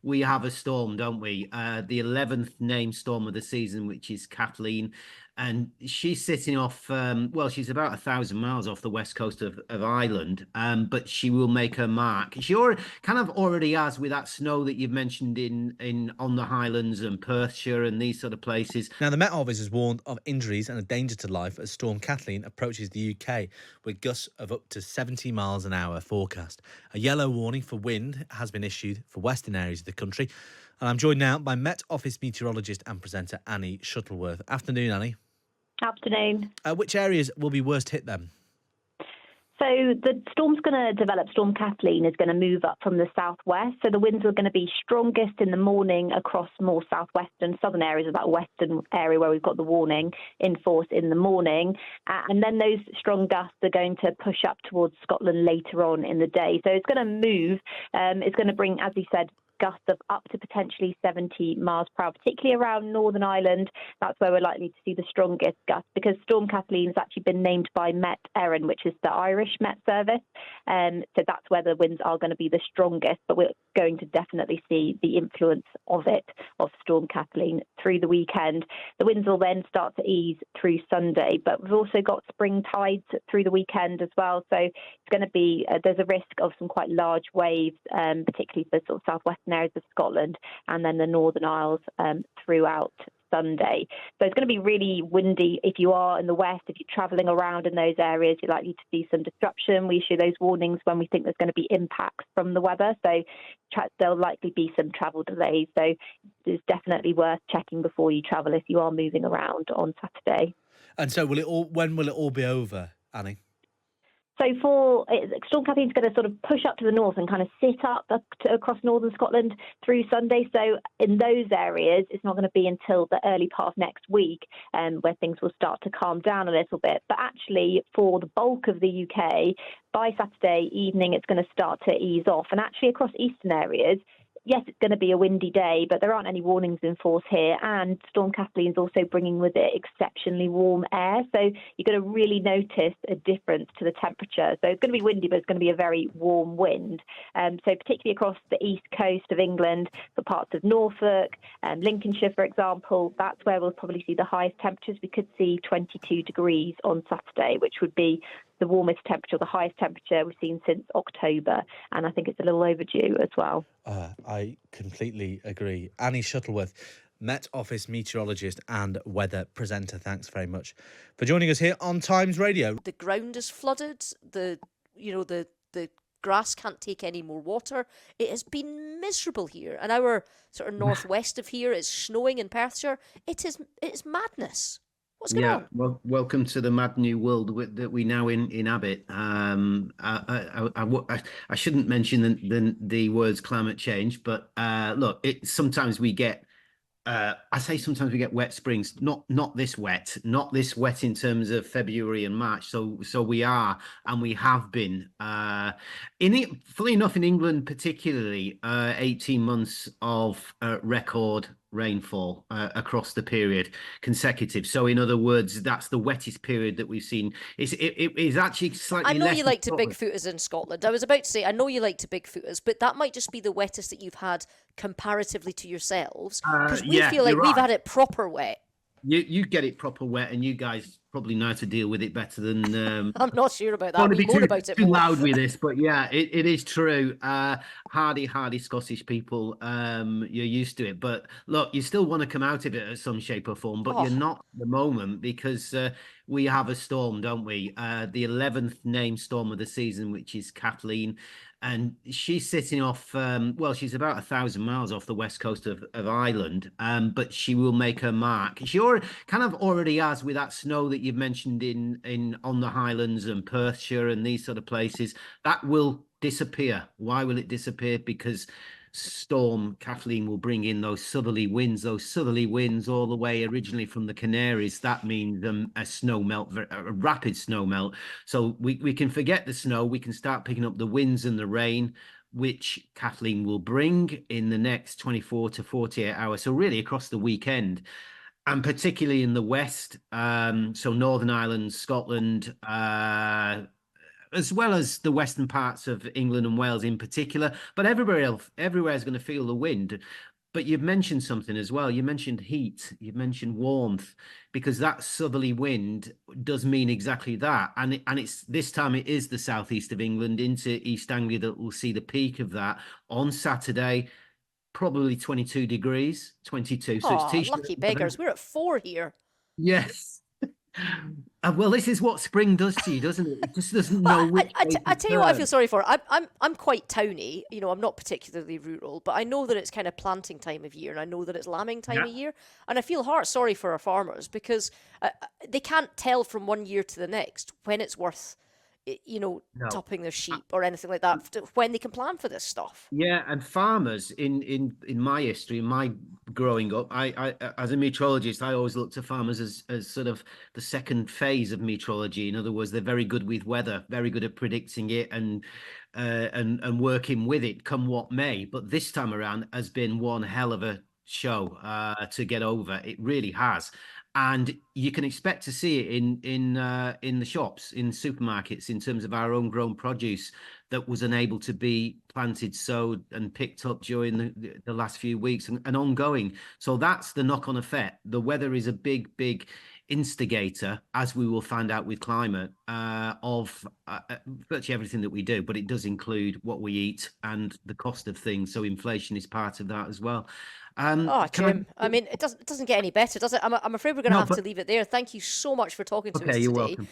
we have a storm, don't we? The 11th named storm of the season, which is Kathleen. And she's sitting off, well, she's about 1,000 miles off the west coast of Ireland, but she will make her mark. She kind of already has with that snow that you've mentioned in on the Highlands and Perthshire and these sort of places. Now, the Met Office has warned of injuries and a danger to life as Storm Kathleen approaches the UK with gusts of up to 70 miles an hour forecast. A yellow warning for wind has been issued for western areas of the country. And I'm joined now by Met Office meteorologist and presenter Annie Shuttleworth. Afternoon, Annie. Afternoon. Which areas will be worst hit then? So the storm's going to develop. Storm Kathleen is going to move up from the southwest. So the winds are going to be strongest in the morning across more southwestern, southern areas of that western area where we've got the warning in force in the morning. And then those strong gusts are going to push up towards Scotland later on in the day. So it's going to move. It's going to bring, as we said, gusts of up to potentially 70 miles per hour, particularly around Northern Ireland. That's where we're likely to see the strongest gusts because Storm Kathleen has actually been named by Met Erin, which is the Irish Met Service. So that's where the winds are going to be the strongest, but we're going to definitely see the influence of Storm Kathleen through the weekend. The winds will then start to ease through Sunday, but we've also got spring tides through the weekend as well. So it's going to be, there's a risk of some quite large waves, particularly for sort of southwestern areas of Scotland and then the Northern Isles throughout Sunday. So it's going to be really windy if you are in the west. If you're travelling around in those areas, you're likely to see some disruption. We issue those warnings when we think there's going to be impacts from the weather. So there'll likely be some travel delays. So it's definitely worth checking before you travel if you are moving around on Saturday. And so when will it all be over, Annie? So Storm Kathleen's going to sort of push up to the north and kind of sit up across northern Scotland through Sunday. So in those areas, it's not going to be until the early part of next week where things will start to calm down a little bit. But actually, for the bulk of the UK, by Saturday evening, it's going to start to ease off. And actually, across eastern areas, yes, it's going to be a windy day, but there aren't any warnings in force here. And Storm Kathleen is also bringing with it exceptionally warm air. So you're going to really notice a difference to the temperature. So it's going to be windy, but it's going to be a very warm wind. So particularly across the east coast of England, for parts of Norfolk and Lincolnshire, for example, that's where we'll probably see the highest temperatures. We could see 22 degrees on Saturday, which would be the warmest temperature, the highest temperature we've seen since October. And I think it's a little overdue as well. I completely agree. Annie Shuttleworth, Met Office meteorologist and weather presenter. Thanks very much for joining us here on Times Radio. The ground is flooded. The grass can't take any more water. It has been miserable here. And our sort of northwest of here, it's snowing in Perthshire. It's madness. What's going on? Well, welcome to the mad new world that we now inhabit. I shouldn't mention the words climate change, but look, sometimes we get. Sometimes we get wet springs. Not this wet in terms of February and March. So we are, and we have been. Fully enough, in England particularly, 18 months of record rainfall across the period consecutive. So in other words, that's the wettest period that we've seen. It is actually slightly. I know less you like to Bigfoot us in Scotland. I was about to say, I know you like to Bigfoot us, but that might just be the wettest that you've had comparatively to yourselves, because we feel like we've had it proper wet. You get it proper wet, and you guys probably know how to deal with it better than. I'm not sure about that. Be too loud with this, but yeah, it is true. Hardy Scottish people, you're used to it. But look, you still want to come out of it in some shape or form, but you're not at the moment because we have a storm, don't we? The 11th named storm of the season, which is Kathleen. And she's sitting off, she's about 1,000 miles off the west coast of Ireland, but she will make her mark. She kind of already has with that snow that you've mentioned on the Highlands and Perthshire and these sort of places. That will disappear. Why will it disappear? Because Storm Kathleen will bring in those southerly winds all the way originally from the Canaries. That means a snow melt, a rapid snow melt. So we can forget the snow. We can start picking up the winds and the rain, which Kathleen will bring in the next 24 to 48 hours. So really across the weekend, and particularly in the west. So Northern Ireland, Scotland, as well as the western parts of England and Wales in particular, but everywhere is going to feel the wind. But you've mentioned something as well. You mentioned heat, you mentioned warmth, because that southerly wind does mean exactly that. And it's this time it is the southeast of England into East Anglia that will see the peak of that on Saturday, probably 22 degrees, 22. So it's Oh, t-shirt lucky weather. beggars. We're at 4 here. Yes. Well, this is what spring does to you, doesn't it? It just doesn't know which way I to tell you what I turn. feel sorry for. I'm quite towny. You know, I'm not particularly rural, but I know that it's kind of planting time of year, and I know that it's lambing time of year, and I feel heart sorry for our farmers because they can't tell from one year to the next when it's worth, you know, No. topping their sheep or anything like that, when they can plan for this stuff. Yeah, and farmers in my history, in my growing up, I as a meteorologist, I always looked at farmers as sort of the second phase of meteorology. In other words, they're very good with weather, very good at predicting it and working with it, come what may. But this time around has been one hell of a show to get over. It really has. And you can expect to see it in the shops, in supermarkets, in terms of our own grown produce that was unable to be planted, sowed, and picked up during the last few weeks and ongoing. So that's the knock-on effect. The weather is a big instigator, as we will find out with climate, of virtually everything that we do, but it does include what we eat and the cost of things. So inflation is part of that as well. Oh, Jim. I mean, it doesn't get any better, does it? I'm afraid we're going to No, have but to leave it there. Thank you so much for talking to us okay, you're today. welcome.